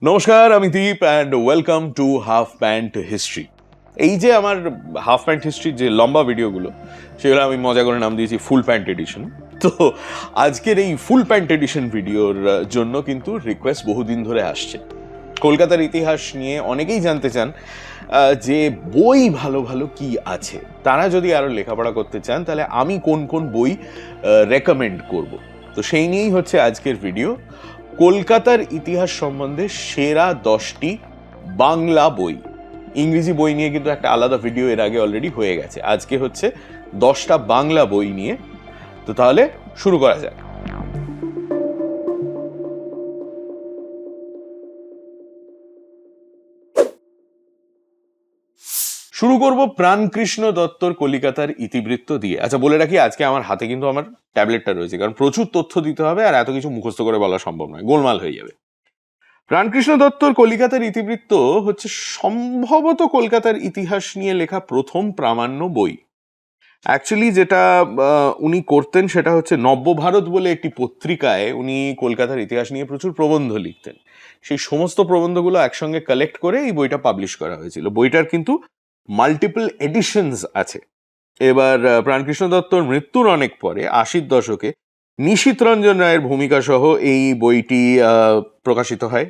নমস্কার, আমি Deep and welcome to half pant history. এই যে আমার হাফ প্যান্ট হিস্ট্রির যে লম্বা ভিডিওগুলো, সেগুলো আমি মজা করে নাম দিয়েছি ফুল প্যান্ট এডিশন। তো আজকের এই ফুল প্যান্ট এডিশন ভিডিওর জন্য কিন্তু রিকোয়েস্ট বহুদিন ধরে আসছে। কলকাতার ইতিহাস নিয়ে অনেকেই জানতে চান যে বই ভালো ভালো কি আছে। তারা যদি আরও লেখাপড়া করতে চান তাহলে আমি কোন কোন বই রেকমেন্ড করব। তো সেই নিয়েই হচ্ছে আজকের ভিডিও। কলকাতার ইতিহাস সম্বন্ধে সেরা 10টি বাংলা বই। ইংরেজি বই নিয়ে কিন্তু একটা আলাদা ভিডিও এর আগে অলরেডি হয়ে গেছে। আজকে হচ্ছে 10টা বাংলা বই নিয়ে। তো তাহলে শুরু করা যাক। শুরু করব প্রাণকৃষ্ণ দত্তর কলিকাতার ইতিবৃত্ত দিয়ে। আচ্ছা, বলে রাখি আজকে আমার হাতে কিন্তু আমার ট্যাবলেটটা রয়েছে, কারণ প্রচুর তথ্য দিতে হবে আর এত কিছু মুখস্থ করে বলা সম্ভব নয়, গোলমাল হয়ে যাবে। প্রাণকৃষ্ণ দত্তর কলিকাতার ইতিবৃত্ত হচ্ছে সম্ভবত কলকাতার ইতিহাস নিয়ে লেখা প্রথম প্রামাণ্য বই। অ্যাকচুয়ালি যেটা উনি করতেন সেটা হচ্ছে নব্যভারত বলে একটি পত্রিকায় উনি কলকাতার ইতিহাস নিয়ে প্রচুর প্রবন্ধ লিখতেন। সেই সমস্ত প্রবন্ধগুলো একসঙ্গে কালেক্ট করে এই বইটা পাবলিশ করা হয়েছিল। বইটার কিন্তু মাল্টিপল এডিশনস আছে। এবার প্রাণকৃষ্ণ দত্তর মৃত্যুর অনেক পরে 80-র দশকে নিশীথ রঞ্জন রায়ের ভূমিকা সহ এই বইটি প্রকাশিত হয়।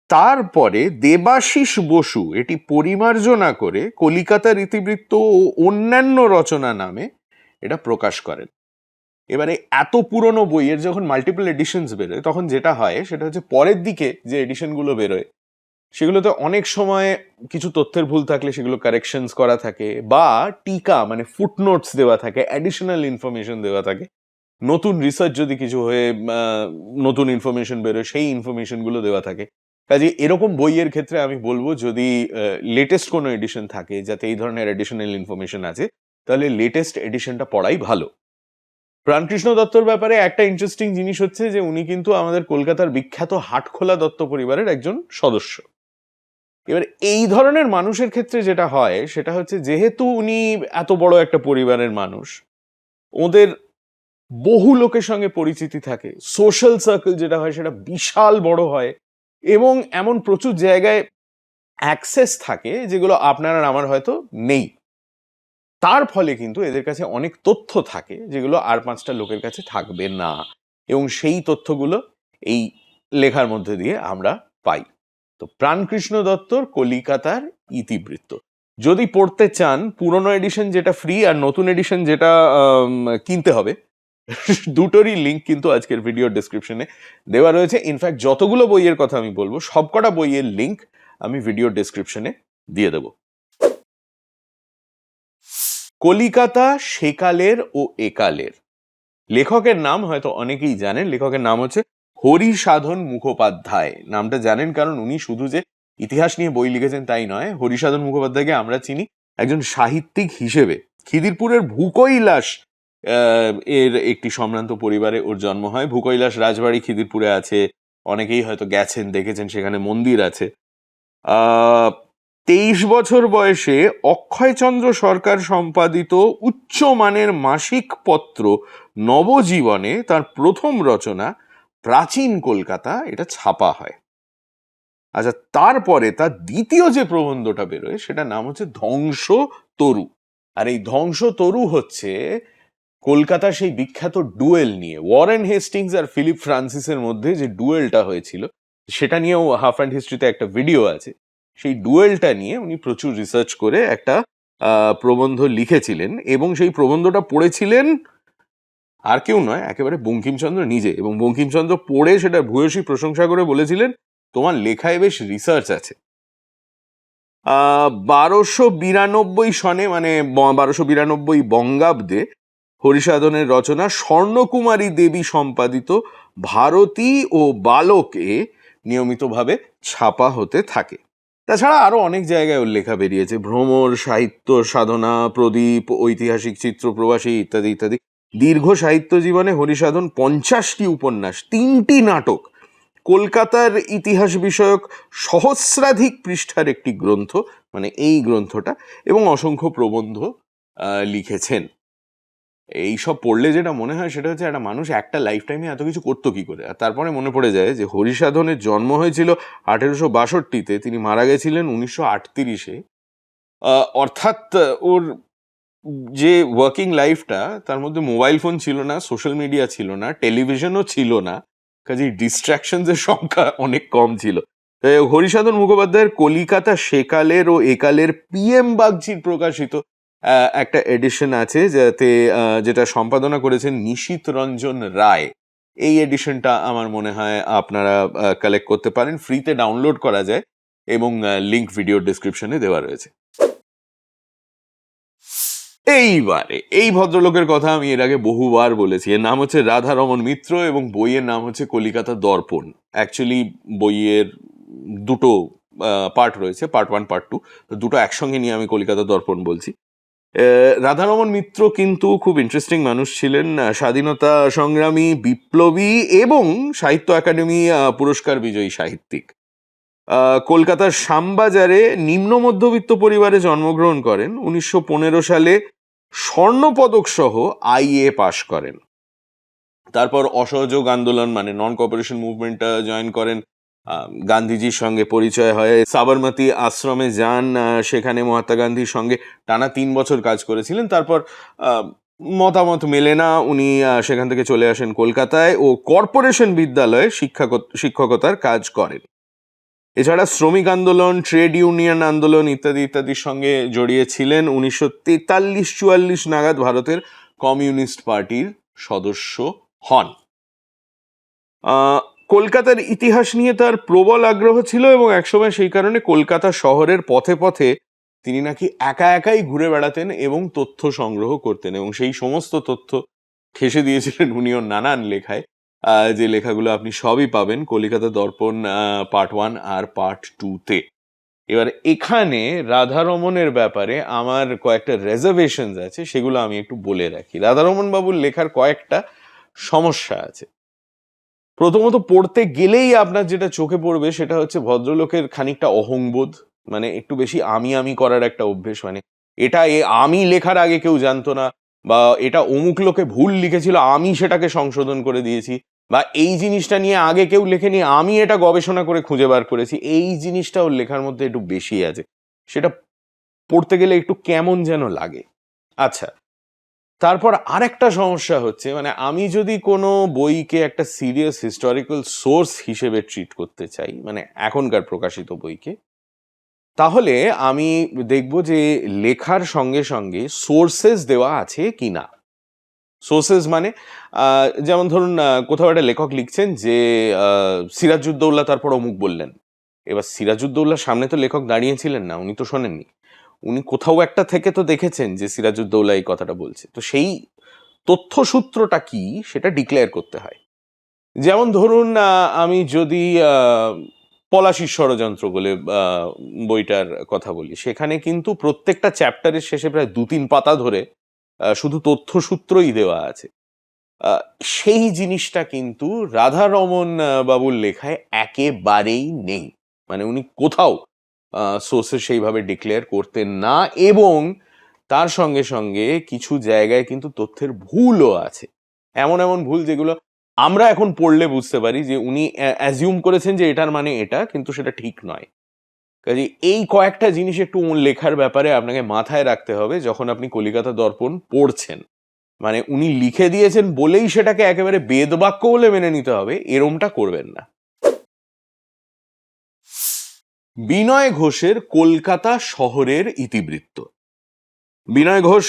তারপরে দেবাশিস বসু এটি পরিমার্জনা করে কলিকাতার ইতিবৃত্ত ও অন্যান্য রচনা নামে এটা প্রকাশ করেন। এবারে এত পুরনো বইয়ের যখন মাল্টিপল এডিশনস বেরোয় তখন যেটা হয় সেটা হচ্ছে পরের দিকে যে এডিশনগুলো বেরোয় সেগুলোতে অনেক সময় কিছু তথ্যের ভুল থাকলে সেগুলো কারেকশনস করা থাকে, বা টিকা মানে ফুটনোটস দেওয়া থাকে, অ্যাডিশনাল ইনফরমেশন দেওয়া থাকে। নতুন রিসার্চ যদি কিছু হয়ে নতুন ইনফরমেশন বেরোয় সেই ইনফরমেশনগুলো দেওয়া থাকে। কাজে এরকম বইয়ের ক্ষেত্রে আমি বলবো যদি লেটেস্ট কোনো এডিশন থাকে যাতে এই ধরনের অ্যাডিশনাল ইনফরমেশন আছে, তাহলে লেটেস্ট এডিশনটা পড়াই ভালো। প্রাণকৃষ্ণ দত্তর ব্যাপারে একটা ইন্টারেস্টিং জিনিস হচ্ছে যে উনি কিন্তু আমাদের কলকাতার বিখ্যাত হাটখোলা দত্ত পরিবারের একজন সদস্য। এবার এই ধরনের মানুষের ক্ষেত্রে যেটা হয় সেটা হচ্ছে যেহেতু উনি এত বড় একটা পরিবারের মানুষ, ওদের বহু লোকের সঙ্গে পরিচিতি থাকে, সোশ্যাল সার্কেল যেটা হয় সেটা বিশাল বড় হয়, এবং এমন প্রচুর জায়গায় অ্যাক্সেস থাকে যেগুলো আপনার আর আমার হয়তো নেই। তার ফলে কিন্তু এদের কাছে অনেক তথ্য থাকে যেগুলো আর 5টা লোকের কাছে থাকবে না, এবং সেই তথ্যগুলো এই লেখার মধ্যে দিয়ে আমরা পাই। তো প্রাণকৃষ্ণ দত্তর কলিকাতার ইতিবৃত্ত যদি পড়তে চান, পুরনো এডিশন যেটা ফ্রি আর নতুন এডিশন যেটা কিনতে হবে, দুটোরই লিঙ্ক কিন্তু আজকের ভিডিও ডেসক্রিপশনে দেওয়া রয়েছে। ইনফ্যাক্ট যতগুলো বইয়ের কথা আমি বলবো সবকটা বইয়ের লিঙ্ক আমি ভিডিও ডেসক্রিপশনে দিয়ে দেব। কলিকাতা সেকালের ও একালের। লেখকের নাম হয়তো অনেকেই জানেন, লেখকের নাম হচ্ছে হরিসাধন মুখোপাধ্যায়। নামটা জানেন কারণ উনি শুধু যে ইতিহাস নিয়ে বই লিখেছেন তাই নয়, হরিসাধন মুখোপাধ্যায়কে আমরা চিনি একজন সাহিত্যিক হিসেবে। খিদিরপুরের ভূকৈলাস এর একটি সম্ভ্রান্ত পরিবারে ওর জন্ম হয়। ভূকৈলাস রাজবাড়ি খিদিরপুরে আছে, অনেকেই হয়তো গেছেন, দেখেছেন, সেখানে মন্দির আছে। 23 বছর বয়সে অক্ষয়চন্দ্র সরকার সম্পাদিত উচ্চমানের মাসিক পত্র নবজীবনে তার প্রথম রচনা প্রাচীন কলকাতা এটা ছাপা হয়। আচ্ছা, তারপরে তার দ্বিতীয় যে প্রবন্ধটা বেরোয় সেটার নাম হচ্ছে ধ্বংস তরু। আর এই ধ্বংস তরু হচ্ছে কলকাতার সেই বিখ্যাত ডুয়েল নিয়ে, ওয়ারেন হেস্টিংস আর ফিলিপ ফ্রান্সিসের মধ্যে যে ডুয়েলটা হয়েছিল সেটা নিয়েও হাফ অ্যান্ড হিস্ট্রিতে একটা ভিডিও আছে। সেই ডুয়েলটা নিয়ে উনি প্রচুর রিসার্চ করে একটা প্রবন্ধ লিখেছিলেন, এবং সেই প্রবন্ধটা পড়েছিলেন আর কেউ নয়, একেবারে বঙ্কিমচন্দ্র নিজে। এবং বঙ্কিমচন্দ্র পড়ে সেটা ভূয়সী প্রশংসা করে বলেছিলেন, তোমার লেখায় বেশ রিসার্চ আছে। 1292 সনে, মানে 1292 বঙ্গাব্দে হরিসাধনের রচনা স্বর্ণকুমারী দেবী সম্পাদিত ভারতী ও বালকে নিয়মিতভাবে ছাপা হতে থাকে। তাছাড়া আরো অনেক জায়গায় ওর লেখা বেরিয়েছে, ভ্রমর, সাহিত্য সাধনা, প্রদীপ, ঐতিহাসিক চিত্র, প্রবাসী ইত্যাদি ইত্যাদি। দীর্ঘ সাহিত্য জীবনে হরিসাধন 50টি উপন্যাস, 3টি নাটক, কলকাতার ইতিহাস বিষয়ক সহস্রাধিক পৃষ্ঠার একটি গ্রন্থ, মানে এই গ্রন্থটা, এবং অসংখ্য প্রবন্ধ লিখেছেন। এইসব পড়লে যেটা মনে হয় সেটা হচ্ছে একটা মানুষ একটা লাইফ টাইমে এত কিছু করতো কি করে। আর তারপরে মনে পড়ে যায় যে হরিসাধনের জন্ম হয়েছিল 1862-তে, তিনি মারা গেছিলেন 1938-এ। অর্থাৎ ওর যে ওয়ার্কিং লাইফটা, তার মধ্যে মোবাইল ফোন ছিল না, সোশ্যাল মিডিয়া ছিল না, টেলিভিশনও ছিল না, কাজেই ডিস্ট্রাকশনসের সংখ্যা অনেক কম ছিল। হরিসাধন মুখোপাধ্যায়ের কলিকাতা সেকালের ও একালের পিএম বাগচির প্রকাশিত একটা এডিশন আছে, যেটা সম্পাদনা করেছেন নিশীথ রঞ্জন রায়। এই এডিশনটা আমার মনে হয় আপনারা কালেক্ট করতে পারেন, ফ্রিতে ডাউনলোড করা যায় এবং লিঙ্ক ভিডিও ডেসক্রিপশনে দেওয়া রয়েছে। এইবারে এই ভদ্রলোকের কথা আমি এর আগে বহুবার বলেছি। এর নাম হচ্ছে রাধারমন মিত্র এবং বইয়ের নাম হচ্ছে কলিকাতা দর্পণ। অ্যাকচুয়ালি বইয়ের দুটো পার্ট রয়েছে, পার্ট 1 পার্ট 2, দুটো একসঙ্গে নিয়ে আমি কলিকাতা দর্পণ বলছি। রাধারমন মিত্র কিন্তু খুব ইন্টারেস্টিং মানুষ ছিলেন, স্বাধীনতা সংগ্রামী, বিপ্লবী এবং সাহিত্য একাডেমি পুরস্কার বিজয়ী সাহিত্যিক। কলকাতার শ্যামবাজারে নিম্ন মধ্যবিত্ত পরিবারে জন্মগ্রহণ করেন। 1915 সালে স্বর্ণপদক সহ আইএ পাশ করেন। তারপর অসহযোগ আন্দোলন মানে নন কোঅপারেশন মুভমেন্টটা জয়েন করেন। গান্ধীজির সঙ্গে পরিচয় হয়, সাবরমতী আশ্রমে যান, সেখানে মহাত্মা গান্ধীর সঙ্গে টানা 3 বছর কাজ করেছিলেন। তারপর মতামত মেলে না, উনি সেখান থেকে চলে আসেন কলকাতায় ও কর্পোরেশন বিদ্যালয়ে শিক্ষকতার কাজ করেন। এছাড়া শ্রমিক আন্দোলন, ট্রেড ইউনিয়ন আন্দোলন ইত্যাদি ইত্যাদির সঙ্গে জড়িয়ে ছিলেন। 1943-44 নাগাদ ভারতের কমিউনিস্ট পার্টির সদস্য হন। কলকাতার ইতিহাস নিয়ে তার প্রবল আগ্রহ ছিল এবং একসময় সেই কারণে কলকাতা শহরের পথে পথে তিনি নাকি একা একাই ঘুরে বেড়াতেন এবং তথ্য সংগ্রহ করতেন, এবং সেই সমস্ত তথ্য ঠেসে দিয়েছিলেন উনি ওর নানান লেখায়, যে লেখাগুলো আপনি সবই পাবেন কলিকাতা দর্পণ পার্ট 1 আর পার্ট 2-তে। এবার এখানে রাধারমনের ব্যাপারে আমার কয়েকটা রেজার্ভেশনস আছে, সেগুলো আমি একটু বলে রাখি। রাধারমন বাবুর লেখার কয়েকটা সমস্যা আছে। প্রথমত, পড়তে গেলেই আপনার যেটা চোখে পড়বে সেটা হচ্ছে ভদ্রলোকের খানিকটা অহংবোধ, মানে একটু বেশি আমি করার একটা অভ্যেস। মানে এটা আমি লেখার আগে কেউ জানতো না, বা এটা অমুক লোকে ভুল লিখেছিল আমি সেটাকে সংশোধন করে দিয়েছি, বা এই জিনিসটা নিয়ে আগে কেউ লেখেনি আমি এটা গবেষণা করে খুঁজে বার করেছি। এই জিনিসটা ওর লেখার মধ্যে একটু বেশি আছে, সেটা পড়তে গেলে একটু কেমন যেন লাগে। আচ্ছা, তারপর আরেকটা সমস্যা হচ্ছে, মানে আমি যদি কোনো বইকে একটা সিরিয়াস হিস্টোরিক্যাল সোর্স হিসেবে ট্রিট করতে চাই, মানে এখনকার প্রকাশিত বইকে, তাহলে আমি দেখব যে লেখার সঙ্গে সঙ্গে সোর্সেস দেওয়া আছে কিনা। সোর্সেস মানে যেমন ধরুন কোথাও একটা লেখক লিখছেন যে সিরাজউদ্দৌলা তারপর অমুক বললেন। এবার সিরাজউদ্দৌলার সামনে তো লেখক দাঁড়িয়েছিলেন না, উনি তো শোনেননি, উনি কোথাও একটা থেকে তো দেখেছেন যে সিরাজউদ্দৌলা এই কথাটা বলছে, তো সেই তথ্যসূত্রটা কি সেটা ডিক্লেয়ার করতে হয়। যেমন ধরুন আমি যদি পলাশীর ষড়যন্ত্র বলে বইটার কথা বলি, সেখানে কিন্তু প্রত্যেকটা চ্যাপ্টারের শেষে প্রায় 2-3 পাতা ধরে শুধু তথ্যসূত্রই দেওয়া আছে। সেই জিনিসটা কিন্তু রাধারমন বাবুর লেখায় একেবারেই নেই। মানে উনি কোথাও সোর্সেস সেইভাবে ডিক্লেয়ার করতেন না, এবং তার সঙ্গে সঙ্গে কিছু জায়গায় কিন্তু তথ্যের ভুলও আছে। এমন এমন ভুল যেগুলো আমরা এখন পড়লে বুঝতে পারি যে উনি অ্যাজিউম করেছেন যে এটার মানে এটা, কিন্তু সেটা ঠিক নয়। কাজে এই কয়েকটা জিনিস একটু লেখার ব্যাপারে আপনাকে মাথায় রাখতে হবে যখন আপনি কলিকাতা দর্পণ পড়ছেন। মানে উনি লিখে দিয়েছেন বলেই সেটাকে একেবারে বেদবাক্য বলে মেনে নিতে হবে, এরমটা করবেন না। বিনয় ঘোষের কলকাতা শহরের ইতিবৃত্ত। বিনয় ঘোষ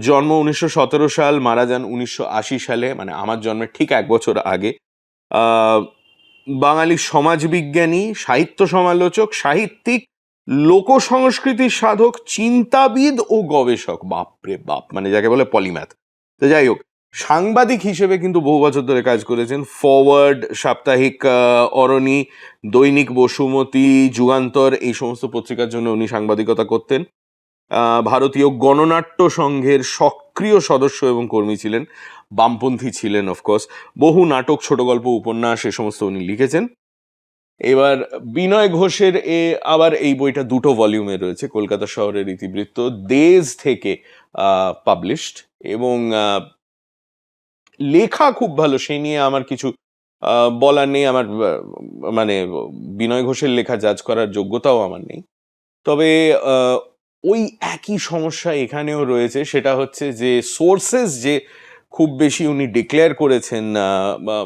জন্ম 1917 সাল, মারা যান 1980 সালে, মানে আমার জন্মের ঠিক 1 বছর আগে। বাঙালি সমাজবিজ্ঞানী, সাহিত্য সমালোচক, সাহিত্যিক, লোক সংস্কৃতির সাধক, চিন্তাবিদ ও গবেষক। বাপরে বাপ, মানে যাকে বলে পলিম্যাথ। তো যাই হোক, সাংবাদিক হিসেবে কিন্তু বহু বছর ধরে কাজ করেছেন। ফরওয়ার্ড, সাপ্তাহিক অরণি, দৈনিক বসুমতী, যুগান্তর, এই সমস্ত পত্রিকার জন্য উনি সাংবাদিকতা করতেন। ভারতীয় গণনাট্য সংঘের সক্রিয় সদস্য এবং কর্মী ছিলেন, বামপন্থী ছিলেন অফকোর্স। বহু নাটক, ছোট গল্প, উপন্যাস এ সমস্ত উনি লিখেছেন। এবার বিনয় ঘোষের আবার এই বইটা দুটো ভলিউমে রয়েছে, কলকাতা শহরের ইতিবৃত্ত, দেশ থেকে পাবলিশড, এবং লেখা খুব ভালো, সেই নিয়ে আমার কিছু বলার নেই। আমার মানে বিনয় ঘোষের লেখা জাজ করার যোগ্যতাও আমার নেই। তবে ওই একই সমস্যা এখানেও রয়েছে, সেটা হচ্ছে যে সোর্সেস যে খুব বেশি উনি ডিক্লেয়ার করেছেন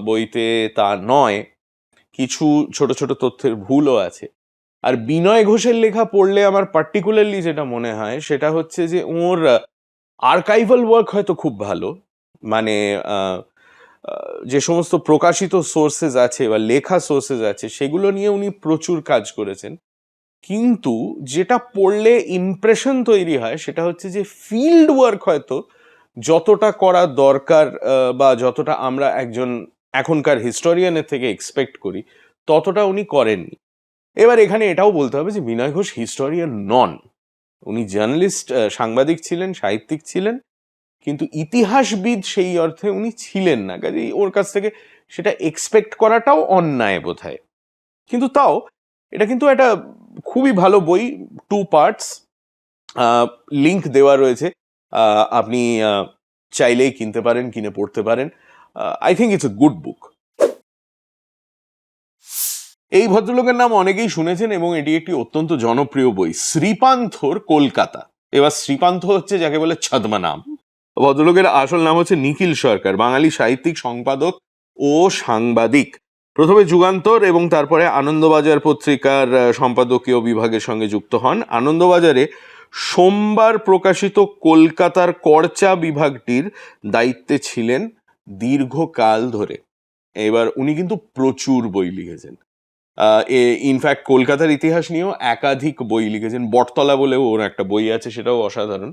বইতে তা নয়, কিছু ছোট ছোট তথ্যের ভুলও আছে। আর বিনয় ঘোষের লেখা পড়লে আমার পার্টিকুলারলি যেটা মনে হয় সেটা হচ্ছে যে ওর আর্কাইভাল ওয়ার্ক হয়তো খুব ভালো, মানে যে সমস্ত প্রকাশিত সোর্সেস আছে বা লেখা সোর্সেস আছে সেগুলো নিয়ে উনি প্রচুর কাজ করেছেন, কিন্তু যেটা পড়লে ইমপ্রেশন তৈরি হয় সেটা হচ্ছে যে ফিল্ড ওয়ার্ক হয়তো যতটা করা দরকার বা যতটা আমরা একজন এখনকার হিস্টোরিয়ানের থেকে এক্সপেক্ট করি ততটা উনি করেননি। এবার এখানে এটাও বলতে হবে যে বিনয় ঘোষ হিস্টোরিয়ান নন, উনি জার্নালিস্ট, সাংবাদিক ছিলেন, সাহিত্যিক ছিলেন, কিন্তু ইতিহাসবিদ সেই অর্থে উনি ছিলেন না, কাজেই ওর কাছ থেকে সেটা এক্সপেক্ট করাটাও অন্যায় বোধহয়। কিন্তু তাও এটা কিন্তু একটা খুবই ভালো বই, 2 পার্টস, লিংক দেওয়া রয়েছে, আপনি চাইলেই কিনতে পারেন, কিনে পড়তে পারেন। I think it's a good বুক। এই ভদ্রলোকের নাম অনেকেই শুনেছেন এবং এটি একটি অত্যন্ত জনপ্রিয় বই, শ্রীপান্থর কলকাতা। এবার শ্রীপান্থ হচ্ছে যাকে বলে ছদ্মা নাম। ভদ্রলোকের আসল নাম হচ্ছে নিখিল সরকার, বাঙালি সাহিত্যিক, সম্পাদক ও সাংবাদিক। প্রথমে যুগান্তর এবং তারপরে আনন্দবাজার পত্রিকার সম্পাদকীয় বিভাগের সঙ্গে যুক্ত হন। আনন্দবাজারে সোমবার প্রকাশিত কলকাতার কর্চা বিভাগটির দায়িত্বে ছিলেন দীর্ঘকাল ধরে। এবার উনি কিন্তু প্রচুর বই লিখেছেন, ইনফ্যাক্ট কলকাতার ইতিহাস নিয়েও একাধিক বই লিখেছেন। বটতলা বলেও ওর একটা বই আছে, সেটাও অসাধারণ।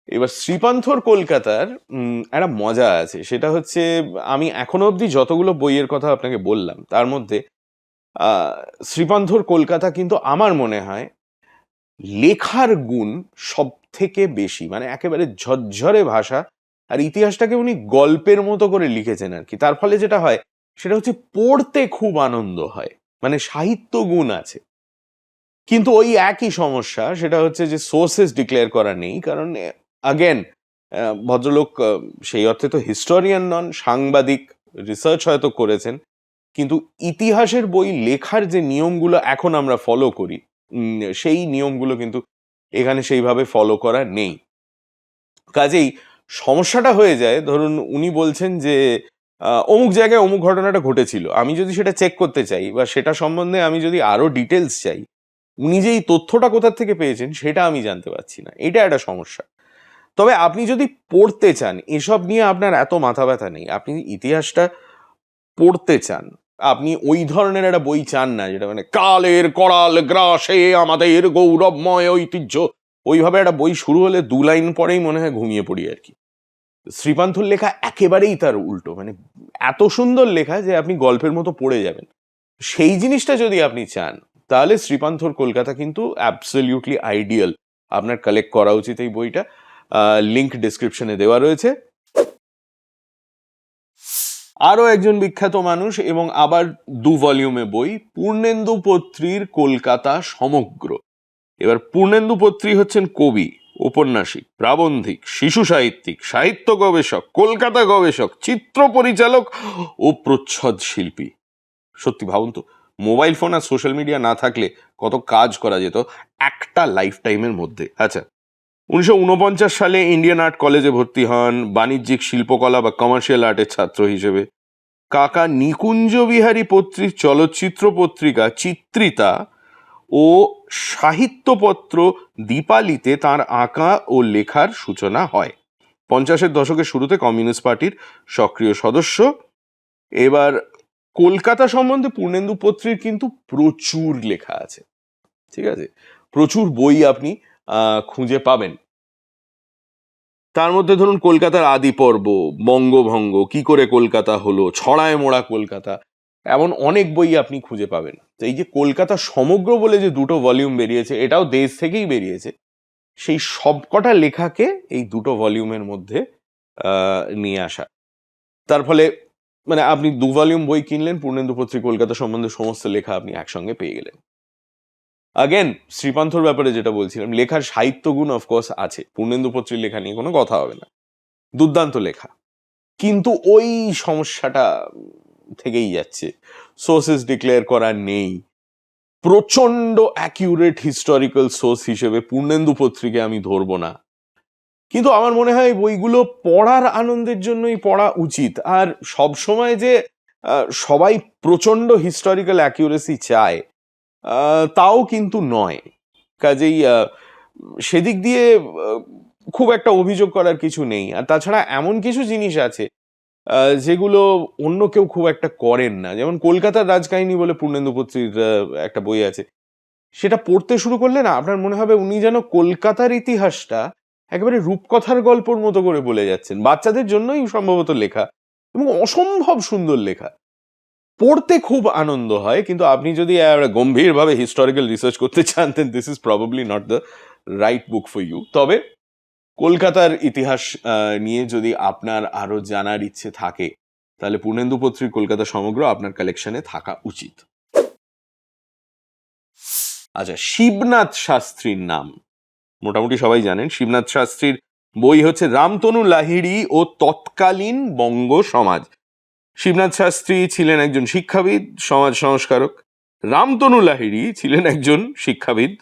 এবার শ্রীপান্থর কলকাতার একটা মজা আছে, সেটা হচ্ছে আমি এখনো অবধি যতগুলো বইয়ের কথা আপনাকে বললাম তার মধ্যে শ্রীপান্থর কলকাতা কিন্তু আমার মনে হয় লেখার গুণ সব থেকে বেশি, মানে একেবারে ঝরঝরে ভাষা, আর ইতিহাসটাকে উনি গল্পের মতো করে লিখেছেন আর কি। তার ফলে যেটা হয় সেটা হচ্ছে পড়তে খুব আনন্দ হয়, মানে সাহিত্য গুণ আছে। কিন্তু ওই একই সমস্যা, সেটা হচ্ছে যে সোর্সেস ডিক্লেয়ার করা নেই, কারণ আগেন ভদ্রলোক সেই অর্থে তো হিস্টোরিয়ান নন, সাংবাদিক, রিসার্চ হয়তো করেছেন, কিন্তু ইতিহাসের বই লেখার যে নিয়মগুলো এখন আমরা ফলো করি সেই নিয়মগুলো কিন্তু এখানে সেইভাবে ফলো করা নেই। কাজেই সমস্যাটা হয়ে যায়, ধরুন উনি বলছেন যে অমুক জায়গায় অমুক ঘটনাটা ঘটেছিল, আমি যদি সেটা চেক করতে চাই বা সেটা সম্বন্ধে আমি যদি আরো ডিটেলস চাই, উনি যে এই তথ্যটা কোথা থেকে পেয়েছেন সেটা আমি জানতে পারছি না, এটা একটা সমস্যা। তবে আপনি যদি পড়তে চান, এসব নিয়ে আপনার এত মাথা ব্যথা নেই, আপনি ইতিহাসটা পড়তে চান, আপনি ওই ধরনের একটা বই চান না যেটা মানে কালের করাল গ্রাসে আমাদের গৌরবময় ঐতিহ্য, ওইভাবে একটা বই শুরু হলে 2 লাইন পরেই মনে হয় ঘুমিয়ে পড়ি আর কি। শ্রীপান্থর লেখা একেবারেই তার উল্টো, মানে এত সুন্দর লেখা যে আপনি গল্পের মতো পড়ে যাবেন। সেই জিনিসটা যদি আপনি চান তাহলে শ্রীপান্থর কলকাতা কিন্তু অ্যাবসলিউটলি আইডিয়াল, আপনার কালেক্ট করা উচিত এই বইটা। লিংক ডিসক্রিপশনে দেওয়া রয়েছে। আরো একজন বিখ্যাত মানুষ এবং আবার 2 ভলিউমে বই, পূর্ণেন্দু পত্রীর কলকাতা সমগ্র। এবার পূর্ণেন্দু পত্রী হচ্ছেন কবি, ঔপন্যাসিক, প্রাবন্ধিক, শিশু সাহিত্যিক, সাহিত্য গবেষক, কলকাতা গবেষক, চিত্র পরিচালক ও প্রচ্ছদ শিল্পী। সত্যি ভাবুন তো, মোবাইল ফোন আর সোশ্যাল মিডিয়া না থাকলে কত কাজ করা যেত একটা লাইফ টাইমের মধ্যে। আচ্ছা, 1949 সালে ইন্ডিয়ান আর্ট কলেজে ভর্তি হন, বাণিজ্যিক শিল্পকলা বা কমার্শিয়াল আর্টের ছাত্র হিসেবে। কাকা নিকুঞ্জ বিহারী পত্রীর চলচ্চিত্র পত্রিকা চিত্রিতা ও সাহিত্যপত্র দীপালিতে তার আঁকা ও লেখার সূচনা হয়। 50-এর দশকের শুরুতে কমিউনিস্ট পার্টির সক্রিয় সদস্য। এবার কলকাতা সম্বন্ধে পূর্ণেন্দু পত্রীর কিন্তু প্রচুর লেখা আছে, ঠিক আছে, প্রচুর বই আপনি খুঁজে পাবেন। তার মধ্যে ধরুন কলকাতার আদি পর্ব, বঙ্গভঙ্গ, কি করে কলকাতা হলো, ছড়ায় মোড়া কলকাতা, এমন অনেক বই আপনি খুঁজে পাবেন। তো এই যে কলকাতা সমগ্র বলে যে 2টো ভলিউম বেরিয়েছে, এটাও দেশ থেকেই বেরিয়েছে, সেই সবকটা লেখাকে এই 2টো ভলিউমের মধ্যে নিয়ে আসা। তার ফলে মানে আপনি 2 ভলিউম বই কিনলেন, পূর্ণেন্দু পত্রী কলকাতা সম্বন্ধে সমস্ত লেখা আপনি একসঙ্গে পেয়ে গেলেন। আগেন শ্রীপান্থর ব্যাপারে যেটা বলছিলাম, লেখার সাহিত্য গুণ অফকোর্স আছে, পূর্ণেন্দু পত্রীর লেখা নিয়ে কোনো কথা হবে না, দুর্দান্ত লেখা, কিন্তু ওই সমস্যাটা থেকেই যাচ্ছে, সোর্সেস ডিক্লেয়ার করা নেই। প্রচন্ড অ্যাকিউরেট হিস্টোরিক্যাল সোর্স হিসেবে পূর্ণেন্দু পত্রীকে আমি ধরবো না, কিন্তু আমার মনে হয় বইগুলো পড়ার আনন্দের জন্যই পড়া উচিত। আর সব সময় যে সবাই প্রচন্ড হিস্টোরিক্যাল অ্যাকিউরেসি চায় তাও কিন্তু নয়, কাজেই সেদিক দিয়ে খুব একটা অভিযোগ করার কিছু নেই। আর তাছাড়া এমন কিছু জিনিস আছে যেগুলো অন্য কেউ খুব একটা করেন না, যেমন কলকাতার রাজকাহিনী বলে পূর্ণেন্দু পত্রীর একটা বই আছে, সেটা পড়তে শুরু করলে না আপনার মনে হবে উনি যেন কলকাতার ইতিহাসটা একেবারে রূপকথার গল্পর মতো করে বলে যাচ্ছেন, বাচ্চাদের জন্যই সম্ভবত লেখা এবং অসম্ভব সুন্দর লেখা, পড়তে খুব আনন্দ হয়। কিন্তু আপনি যদি গম্ভীরভাবে হিস্টোরিক্যাল রিসার্চ করতে চান, then this is probably not the right book for you. তবে কলকাতার ইতিহাস নিয়ে যদি আপনার আরো জানার ইচ্ছে থাকে, তাহলে পূর্ণেন্দু পত্রীর কলকাতা সমগ্র আপনার কালেকশনে থাকা উচিত। আচ্ছা, শিবনাথ শাস্ত্রীর নাম মোটামুটি সবাই জানেন। শিবনাথ শাস্ত্রীর বই হচ্ছে রামতনু লাহিড়ী ও তৎকালীন বঙ্গ সমাজ। শিবনাথ শাস্ত্রী ছিলেন একজন শিক্ষাবিদ, সমাজ সংস্কারক। রামতনু লাহিড়ী ছিলেন একজন শিক্ষাবিদ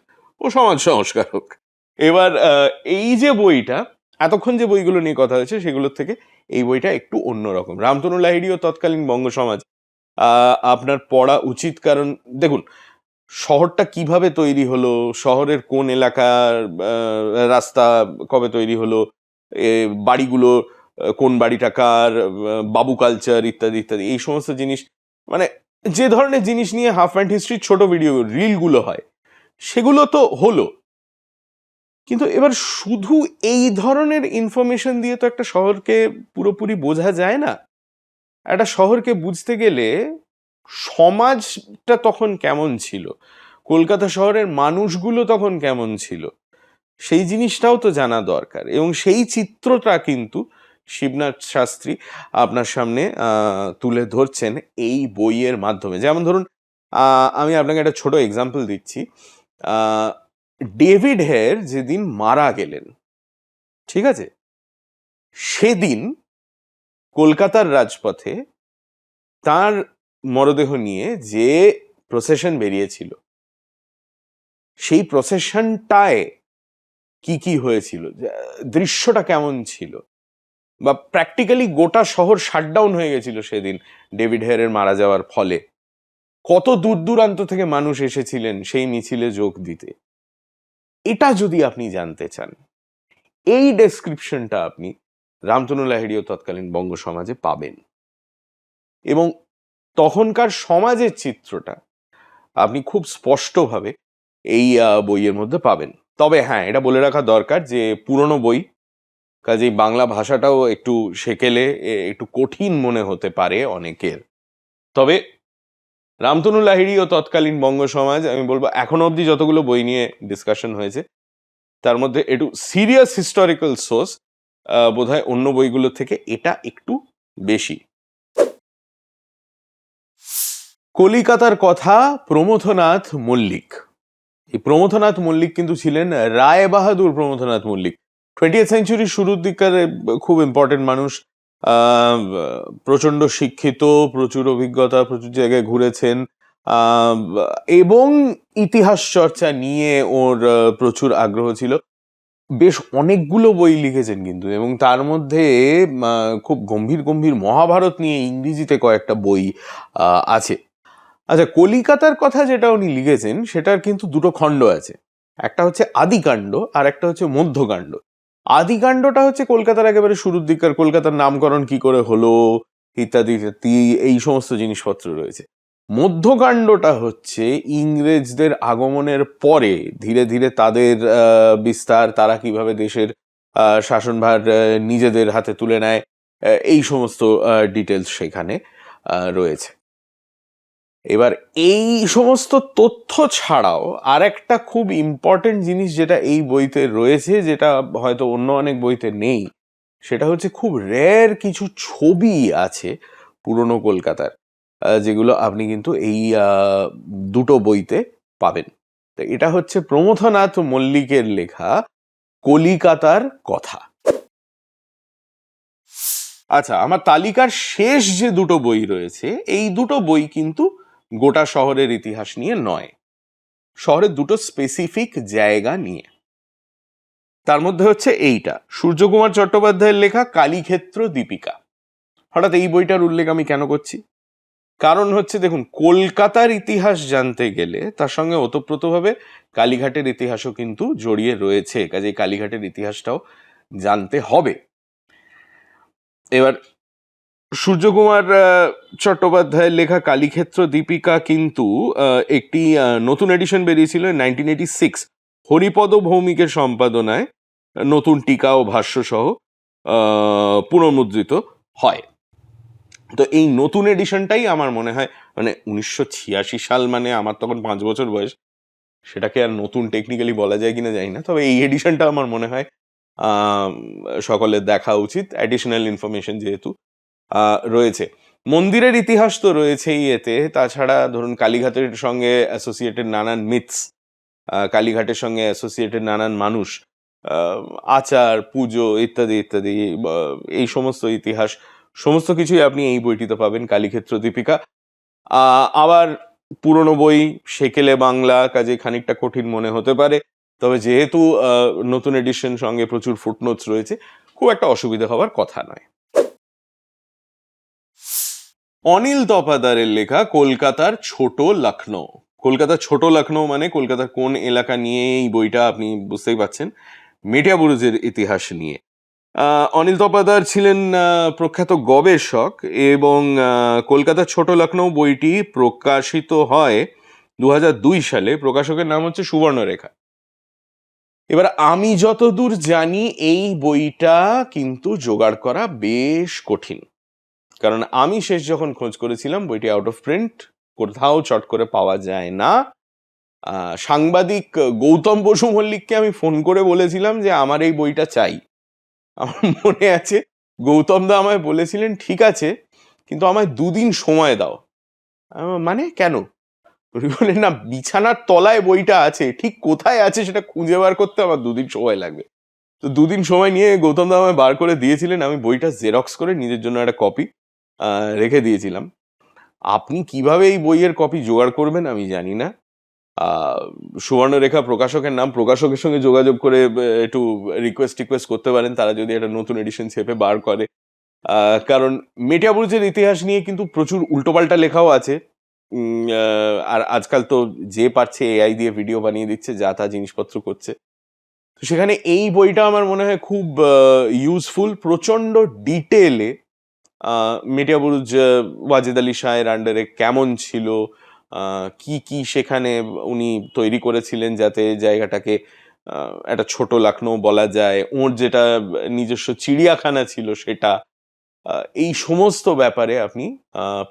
ও সমাজ সংস্কারক। এবার এই যে বইটা, এতক্ষণ যে বইগুলো নিয়ে কথা হয়েছে সেগুলোর থেকে এই বইটা একটু অন্যরকম। রামতনু লাহিড়ী ও তৎকালীন বঙ্গ সমাজ আপনার পড়া উচিত, কারণ দেখুন শহরটা কিভাবে তৈরি হলো, শহরের কোন এলাকার রাস্তা কবে তৈরি হলো, বাড়িগুলো কোন বাড়িটা কার, বাবু কালচার ইত্যাদি ইত্যাদি, এই সমস্ত জিনিস, মানে যে ধরনের জিনিস নিয়ে হাফ প্যান্ট হিস্ট্রির ছোট ভিডিও রিলগুলো হয় সেগুলো তো হলো, কিন্তু এবার শুধু এই ধরনের ইনফরমেশন দিয়ে তো একটা শহরকে পুরোপুরি বোঝা যায় না। একটা শহরকে বুঝতে গেলে সমাজটা তখন কেমন ছিল, কলকাতা শহরের মানুষগুলো তখন কেমন ছিল, সেই জিনিসটাও তো জানা দরকার। এবং সেই চিত্রটা কিন্তু শিবনাথ শাস্ত্রী আপনার সামনে তুলে ধরছেন এই বইয়ের মাধ্যমে। যেমন ধরুন, আমি আপনাকে একটা ছোট এক্সাম্পল দিচ্ছি। ডেভিড হেয়ার যেদিন মারা গেলেন, ঠিক আছে, সেদিন কলকাতার রাজপথে তার মরদেহ নিয়ে যে প্রসেশন বেরিয়েছিল, সেই প্রসেশনটায় কি কি হয়েছিল, দৃশ্যটা কেমন ছিল, বা প্র্যাকটিক্যালি গোটা শহর শাটডাউন হয়ে গেছিল সেদিন ডেভিড হেয়ারের মারা যাওয়ার ফলে, কত দূর দূরান্ত থেকে মানুষ এসেছিলেন সেই মিছিলে যোগ দিতে, এটা যদি আপনি জানতে চান, এই ডেসক্রিপশনটা আপনি রামতনু লাহিড়ী ও তৎকালীন বঙ্গ সমাজে পাবেন। এবং তখনকার সমাজের চিত্রটা আপনি খুব স্পষ্টভাবে এই বইয়ের মধ্যে পাবেন। তবে হ্যাঁ, এটা বলে রাখা দরকার যে পুরনো বই, কাজেই বাংলা ভাষাটাও একটু সেকেলে একটু কঠিন মনে হতে পারে অনেকের। তবে রামতনু লাহিড়ী ও তৎকালীন বঙ্গ সমাজ, আমি বলবো এখনো অবধি যতগুলো বই নিয়ে ডিসকাশন হয়েছে তার মধ্যে একটু সিরিয়াস হিস্টোরিক্যাল সোর্স বোধহয় অন্য বইগুলো থেকে এটা একটু বেশি। কলিকাতার কথা প্রমথনাথ মল্লিক। এই প্রমথনাথ মল্লিক কিন্তু ছিলেন রায় বাহাদুর প্রমথনাথ মল্লিক, 20th সেঞ্চুরির শুরুর দিককার খুব ইম্পর্টেন্ট মানুষ, প্রচন্ড শিক্ষিত, প্রচুর অভিজ্ঞতা, প্রচুর জায়গায় ঘুরেছেন, এবং ইতিহাস চর্চা নিয়ে ওর প্রচুর আগ্রহ ছিল। বেশ অনেকগুলো বই লিখেছেন কিন্তু, এবং তার মধ্যে খুব গম্ভীর গম্ভীর মহাভারত নিয়ে ইংরেজিতে কয়েকটা বই আছে। আচ্ছা, কলিকাতার কথা যেটা উনি লিখেছেন সেটার কিন্তু দুটো খণ্ড আছে, একটা হচ্ছে আদিকাণ্ড আর একটা হচ্ছে মধ্যকাণ্ড। আদিকাণ্ডটা হচ্ছে কলকাতার একেবারে শুরুর দিককার, কলকাতার নামকরণ কি করে হলো ইত্যাদি ইত্যাদি, এই সমস্ত জিনিসপত্র রয়েছে। মধ্যকাণ্ডটা হচ্ছে ইংরেজদের আগমনের পরে ধীরে ধীরে তাদের বিস্তার, তারা কিভাবে দেশের শাসনভার নিজেদের হাতে তুলে নেয়, এই সমস্ত ডিটেলস সেখানে রয়েছে। এবার এই সমস্ত তথ্য ছাড়াও আর একটা খুব ইম্পর্টেন্ট জিনিস যেটা এই বইতে রয়েছে, যেটা হয়তো অন্য অনেক বইতে নেই, সেটা হচ্ছে খুব রেয়ার কিছু ছবি আছে পুরনো কলকাতার, যেগুলো আপনি কিন্তু এই দুটো বইতে পাবেন। তো এটা হচ্ছে প্রমথনাথ মল্লিকের লেখা কলিকাতার কথা। আচ্ছা, আমার তালিকার শেষ যে দুটো বই রয়েছে, এই দুটো বই কিন্তু গোটা শহরের ইতিহাস নিয়ে নয়, শহরের দুটো স্পেসিফিক জায়গা নিয়ে। তার মধ্যে হচ্ছে এইটা, সূর্যকুমার চট্টোপাধ্যায়ের লেখা কালীক্ষেত্র দীপিকা। হঠাৎ এই বইটার উল্লেখ আমি কেন করছি? কারণ হচ্ছে দেখুন, কলকাতার ইতিহাস জানতে গেলে তার সঙ্গে ওতপ্রোতভাবে কালীঘাটের ইতিহাসও কিন্তু জড়িয়ে রয়েছে, কাজেই কালীঘাটের ইতিহাসটাও জানতে হবে। এবার সূর্যকুমার চট্টোপাধ্যায়ের লেখা কালীক্ষেত্র দীপিকা কিন্তু একটি নতুন এডিশন বেরিয়েছিল 1986, হরিপদ ভৌমিকের সম্পাদনায় নতুন টিকা ও ভাষ্য সহ পুনর্মুদ্রিত হয়। তো এই নতুন এডিশনটাই আমার মনে হয়, মানে 1986 সাল, মানে আমার তখন 5 বছর বয়স, সেটাকে আর নতুন টেকনিক্যালি বলা যায় কিনা জানি না, তবে এই এডিশনটা আমার মনে হয় সকলের দেখা উচিত, অ্যাডিশনাল ইনফরমেশন যেহেতু রয়েছে। মন্দিরের ইতিহাস তো রয়েছেই এতে, তাছাড়া ধরুন কালীঘাটের সঙ্গে অ্যাসোসিয়েটেড নানান মিথস, কালীঘাটের সঙ্গে অ্যাসোসিয়েটেড নানান মানুষ, আচার, পুজো ইত্যাদি ইত্যাদি, এই সমস্ত ইতিহাস সমস্ত কিছুই আপনি এই বইটিতে পাবেন, কালীক্ষেত্র দীপিকা। আবার পুরনো বই, সেকেলে বাংলা, কাজে খানিকটা কঠিন মনে হতে পারে, তবে যেহেতু নতুন এডিশন সঙ্গে প্রচুর ফুটনোটস রয়েছে, খুব একটা অসুবিধা হওয়ার কথা নয়। অনিল তপাদারের লেখা কলকাতার ছোট লখনৌ। কলকাতার ছোট লখনৌ মানে কলকাতার কোন এলাকা নিয়ে এই বইটা, আপনি বুঝতেই পারছেন, মেটিয়াবুরুজের ইতিহাস নিয়ে। অনিল তপাদার ছিলেন প্রখ্যাত গবেষক, এবং কলকাতার ছোট লখনৌ বইটি প্রকাশিত হয় 2002 সালে। প্রকাশকের নাম হচ্ছে সুবর্ণরেখা। এবার আমি যতদূর জানি এই বইটা কিন্তু জোগাড় করা বেশ কঠিন, কারণ আমি শেষ যখন খোঁজ করেছিলাম বইটি আউট অফ প্রিন্ট, কোথাও চট করে পাওয়া যায় না। সাংবাদিক গৌতম বসু মল্লিককে আমি ফোন করে বলেছিলাম যে আমার এই বইটা চাই। আমার মনে আছে গৌতম দা আমায় বলেছিলেন ঠিক আছে, কিন্তু আমায় 2 দিন সময় দাও। মানে কেন? উনি বললেন না, বিছানার তলায় বইটা আছে, ঠিক কোথায় আছে সেটা খুঁজে বার করতে আমার 2 দিন সময় লাগবে। তো 2 দিন সময় নিয়ে গৌতম দা আমায় বার করে দিয়েছিলেন, আমি বইটা জেরক্স করে নিজের জন্য একটা কপি রেখে দিয়েছিলাম। আপনি কিভাবে এই বইয়ের কপি জোগাড় করবেন আমি জানি না। সুবর্ণরেখা প্রকাশকের নাম, প্রকাশকের সঙ্গে যোগাযোগ করে একটু রিকোয়েস্ট করতে পারেন, তারা যদি একটা নতুন এডিশন ছেপে বার করে। কারণ মেটিয়াবুরুজের ইতিহাস নিয়ে কিন্তু প্রচুর উল্টোপাল্টা লেখাও আছে, আর আজকাল তো যে পারছে এআই দিয়ে ভিডিও বানিয়ে দিচ্ছে, যা তা জিনিসপত্র করছে। তো সেখানে এই বইটা আমার মনে হয় খুব ইউজফুল, প্রচন্ড ডিটেলে মেটিয়াবুরুজ ওয়াজেদ আলী শাহের আন্ডারে কেমন ছিল, কি কি সেখানে উনি তৈরি করেছিলেন যাতে জায়গাটাকে একটা ছোট লখনৌ বলা যায়, ওর যেটা নিজস্ব চিড়িয়াখানা ছিল সেটা, এই সমস্ত ব্যাপারে আপনি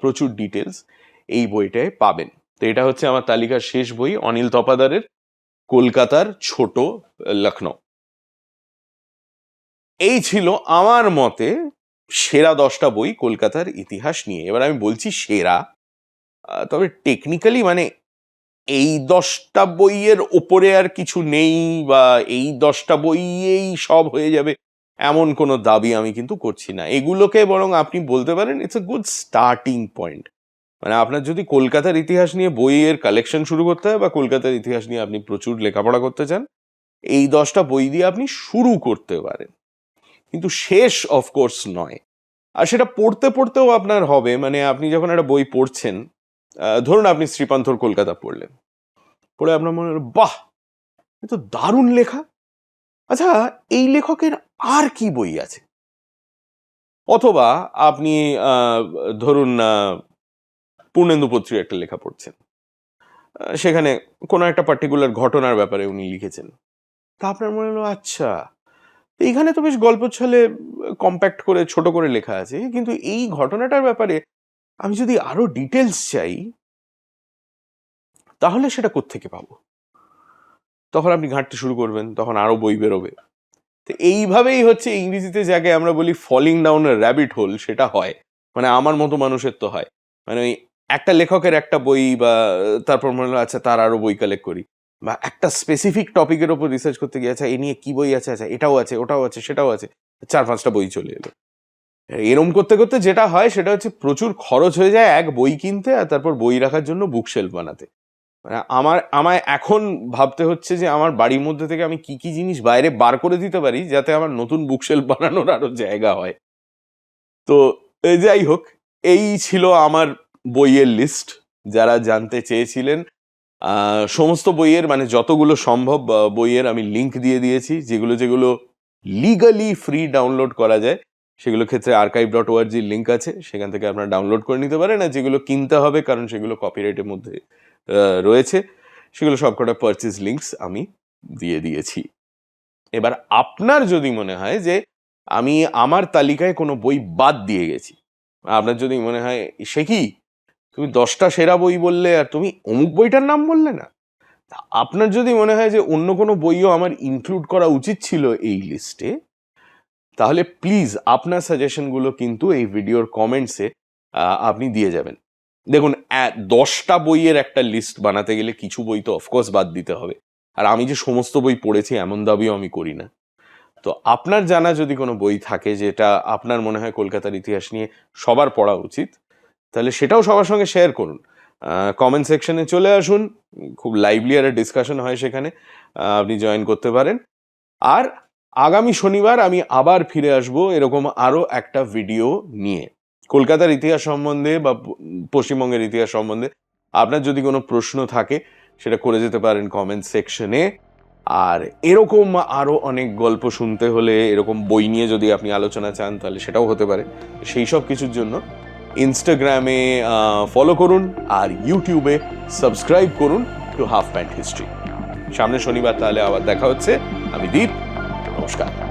প্রচুর ডিটেলস এই বইটায় পাবেন। তো এটা হচ্ছে আমার তালিকার শেষ বই, অনিল তপাদারের কলকাতার ছোট লখনৌ। এই ছিল আমার মতে সেরা 10টা বই কলকাতার ইতিহাস নিয়ে। এবার আমি বলছি সেরা, তবে টেকনিক্যালি মানে এই 10টা বইয়ের ওপরে আর কিছু নেই, বা এই 10টা বইয়েই সব হয়ে যাবে, এমন কোনো দাবি আমি কিন্তু করছি না। এগুলোকে বরং আপনি বলতে পারেন it's a good starting point. মানে আপনার যদি কলকাতার ইতিহাস নিয়ে বইয়ের কালেকশন শুরু করতে হয়, বা কলকাতার ইতিহাস নিয়ে আপনি প্রচুর লেখাপড়া করতে চান, এই 10টা বই দিয়ে আপনি শুরু করতে পারেন, কিন্তু শেষ অফকোর্স নয়। আর সেটা পড়তে পড়তেও আপনার হবে, মানে আপনি যখন একটা বই পড়ছেন, ধরুন আপনি শ্রীপান্থর কলকাতা পড়লেন, পড়ে আপনার মনে হলো বাহ, এ তো দারুণ লেখা, আচ্ছা এই লেখকের আর কি বই আছে। অথবা আপনি ধরুন পূর্ণেন্দু পত্রীর একটা লেখা পড়ছেন, সেখানে কোনো একটা পার্টিকুলার ঘটনার ব্যাপারে উনি লিখেছেন, তা আপনার মনে হলো আচ্ছা এইখানে তো বেশ গল্প ছলে কম্প্যাক্ট করে ছোট করে লেখা আছে, কিন্তু এই ঘটনাটার ব্যাপারে আমি যদি আরো ডিটেলস চাই তাহলে সেটা কোত্থেকে পাবো? তখন আপনি ঘাঁটতে শুরু করবেন, তখন আরো বই বেরোবে। তো এইভাবেই হচ্ছে ইংরেজিতে যাকে আমরা বলি ফলিং ডাউন এ র্যাবিট হোল, সেটা হয়। মানে আমার মতো মানুষের তো হয়, মানে ওই একটা লেখকের একটা বই, বা তারপর মনে হলো আচ্ছা তার আরো বই কালেক্ট করি, বা একটা স্পেসিফিক টপিকের ওপর রিসার্চ করতে গিয়ে আচ্ছা এ নিয়ে কি বই আছে, আচ্ছা এটাও আছে ওটাও আছে সেটাও আছে, 4-5টা বই চলে এলো। এরম করতে করতে যেটা হয় সেটা হচ্ছে প্রচুর খরচ হয়ে যায় এক বই কিনতে, আর তারপর বই রাখার জন্য বুকশেলফ বানাতে। মানে আমায় এখন ভাবতে হচ্ছে যে আমার বাড়ির মধ্যে থেকে আমি কি কি জিনিস বাইরে বার করে দিতে পারি যাতে আমার নতুন বুকশেলফ বানানোর আরো জায়গা হয়। তো যাই হোক, এই ছিল আমার বইয়ের লিস্ট। যারা জানতে চেয়েছিলেন সমস্ত বইয়ের, মানে যতগুলো সম্ভব বইয়ের আমি লিঙ্ক দিয়ে দিয়েছি, যেগুলো যেগুলো লিগালি ফ্রি ডাউনলোড করা যায় সেগুলো ক্ষেত্রে archive.org লিঙ্ক আছে, সেখান থেকে আপনারা ডাউনলোড করে নিতে পারেন। আর যেগুলো কিনতে হবে কারণ সেগুলো কপিরাইটের মধ্যে রয়েছে, সেগুলো সবকটা পারচেজ লিঙ্কস আমি দিয়ে দিয়েছি। এবার আপনার যদি মনে হয় যে আমি আমার তালিকায় কোনো বই বাদ দিয়ে গেছি, আপনার যদি মনে হয় সে কি তুমি 10টা সেরা বই বললে আর তুমি অমুক বইটার নাম বললে না, আপনার যদি মনে হয় যে অন্য কোনো বইও আমার ইনক্লুড করা উচিত ছিল এই লিস্টে, তাহলে প্লিজ আপনার সাজেশনগুলো কিন্তু এই ভিডিওর কমেন্টসে আপনি দিয়ে যাবেন। দেখুন 10টা বইয়ের একটা লিস্ট বানাতে গেলে কিছু বই তো অফকোর্স বাদ দিতে হবে, আর আমি যে সমস্ত বই পড়েছি এমন দাবিও আমি করি না। তো আপনার জানা যদি কোনো বই থাকে যেটা আপনার মনে হয় কলকাতার ইতিহাস নিয়ে সবার পড়া উচিত, তাহলে সেটাও সবার সঙ্গে শেয়ার করুন। কমেন্ট সেকশনে চলে আসুন, খুব লাইভলি একটা ডিসকাশন হয় সেখানে, আপনি জয়েন করতে পারেন। আর আগামী শনিবার আমি আবার ফিরে আসব এরকম আরও একটা ভিডিও নিয়ে কলকাতার ইতিহাস সম্বন্ধে বা পশ্চিমবঙ্গের ইতিহাস সম্বন্ধে। আপনার যদি কোনো প্রশ্ন থাকে সেটা করে যেতে পারেন কমেন্ট সেকশনে। আর এরকম আরো অনেক গল্প শুনতে হলে, এরকম বই নিয়ে যদি আপনি আলোচনা চান তাহলে সেটাও হতে পারে। সেই সব কিছুর জন্য ইনস্টাগ্রামে ফলো করুন আর ইউটিউবে সাবস্ক্রাইব করুন টু হাফ প্যান্ট হিস্ট্রি। সামনে শনিবার তাহলে আবার দেখা হচ্ছে। আমি দীপ, নমস্কার।